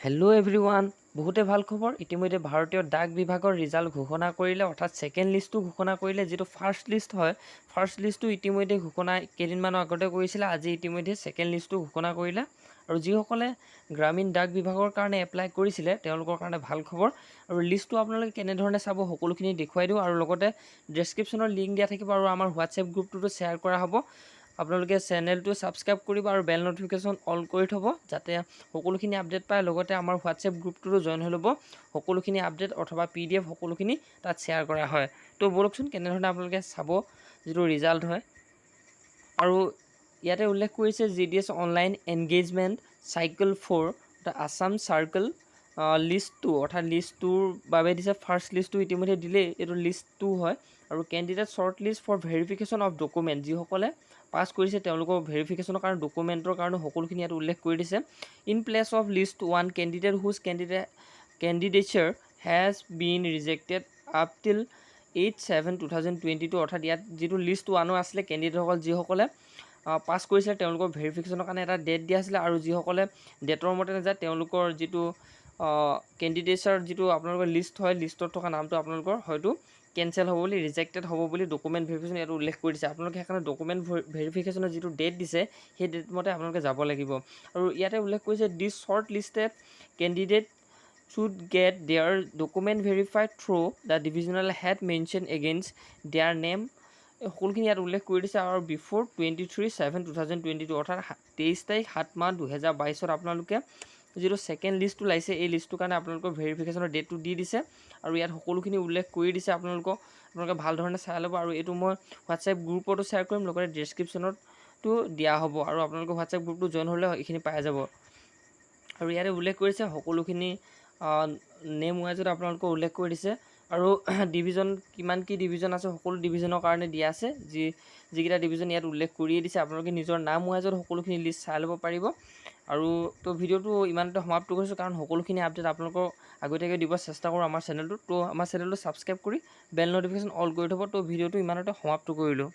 hello everyone बहुते ভাল खबर इतिमध्ये भारतीय डाक विभागर रिजाल्ट घोषणा करिले अर्थात सेकेंड लिस्टो घोषणा करिले जेतो फार्स्ट लिस्ट হয় फार्स्ट लिस्टो इतिमध्ये घोषणा केदिनमान আগতে কৰিছিল আজি इतिमध्ये सेकेंड लिस्टो घोषणा কৰিলে আৰু যিসকলে গ্ৰামীণ ডাক বিভাগৰ কাৰণে এপ্লাই কৰিছিলে তেওঁলোকৰ কাৰণে ভাল খবৰ আৰু লিষ্টটো আপোনালোকে কেনে ধৰণে চাব সকলোখিনি দেখুৱাই দিও আৰু লগতে ডেসক্ৰিপচনৰ লিংক দিয়া থাকিব আৰু আমাৰ WhatsApp গ্ৰুপটো শেয়াৰ কৰা হ'ব আপোনালোকে চেনেলটো সাবস্ক্ৰাইব কৰিব আৰু বেল নটিফিকেশন অল কৰি থব যাতে সকলোখিনি আপডেট পায় লগতে আমাৰ WhatsApp গ্ৰুপটো জয়েন হৈ ল'ব সকলোখিনি আপডেট অথবা PDF সকলোখিনি তাত শেয়াৰ কৰা হয় তো বলকচোন কেনে ধৰণে আপোনালোকে চাব যেটো ৰিজাল্ট হয় আৰু ইয়াতে উল্লেখ কৰিছে GDS অনলাইন এনগেজমেন্ট সাইকেল 4 দ আসাম সাৰ্কেল লিষ্ট 2 অৰ্থাৎ লিষ্ট 2 বাবে দিছে ফাৰ্স্ট লিষ্টটো ইতিমধ্যে দিলে এটো লিষ্ট 2 হয় আৰু candidate short list for verification of document যি সকলে পাস কৰিছে তেওঁলোকৰ ভেৰিফিকেশনৰ কাৰণে ডকুমেন্টৰ কাৰণে সকলোখিনি ইয়াত উল্লেখ কৰি দিছে in place of list 1 candidate হুজ candidature has been rejected up till 8/7/2022 অৰ্থাৎ ইয়াত যেটো লিষ্ট 1 আছিল ক্যান্ডিডেট সকল যি সকলে পাস কৰিছে তেওঁলোকৰ ভেৰিফিকেশনৰ কাৰণে এটা ডেট দিয়া আছিল আৰু যি সকলে ডেটৰ মতে নাযায় তেওঁলোকৰ যেটো ক্যান্ডিডেটৰ যেটো আপোনালোকৰ লিষ্ট হয় লিষ্টত থকা নামটো আপোনালোকৰ হয়তো কেনসেল হ'ব বুলি ৰিজেক্টেড হ'ব বুলি ডকুমেন্ট ভেৰিফিকেশন ইয়াত উল্লেখ কৰি দিছে আপোনালোকে হেকাৰণে ডকুমেন্ট ভেৰিফিকেশনৰ যেটো ডেট দিছে সেই ডেট মতে আপোনালোকে যাব লাগিব আৰু ইয়াতে উল্লেখ কৰিছে this short listed candidate should get their document verified through the divisional head mentioned against their name সকলোখিনি ইয়াত উল্লেখ কৰি দিছে আৰু বিফৰ 23/7/2022 অৰ্থাৎ 23 তাৰিখ 7 মাহ 2022 আপোনালোকে যেটো সেকেন্ড লিষ্ট লাইছে এই লিষ্টৰ কাৰণে আপোনালোকৰ ভেৰিফিকেশনৰ ডেটটো দি দিছে আৰু ইয়াত সকলোখিনি উল্লেখ কৰি দিছে আপোনালোকে ভাল ধৰণে চাই ল'ব আৰু এটো মই WhatsApp গ্ৰুপতো শেয়াৰ কৰিম লগতে ডেসক্ৰিপচনত তো দিয়া হ'ব আৰু আপোনালোকৰ WhatsApp গ্ৰুপটো জয়েন হ'লে এইখিনি পাই যাব আৰু ইয়াৰে উল্লেখ কৰিছে সকলোখিনি নেম ওয়াইজত আপোনালোকক উল্লেখ কৰি দিছে আৰু ডিভিজন কিমান কি ডিভিজন আছে সকলো ডিভিজনৰ কাৰণে দিয়া আছে যিকিটা ডিভিজন ইয়াত উল্লেখ কৰি দিছে আপোনালোকে নিজৰ নাম ওয়াইজত সকলোখিনি লিষ্ট চাই ল'ব পাৰিব আৰু তো ভিডিওটো ইমানতে সমাপ্ত কৰিছো কাৰণ সকলোখিনি আপডেট আপোনালোকক আগতীয়াকৈ দিব চেষ্টা কৰোঁ আমাৰ চেনেলটো তো আমাৰ চেনেলটো সাবস্ক্ৰাইব কৰি বেল নটিফিকেশন অল কৰি থব তো ভিডিওটো ইমানতে সমাপ্ত কৰিলো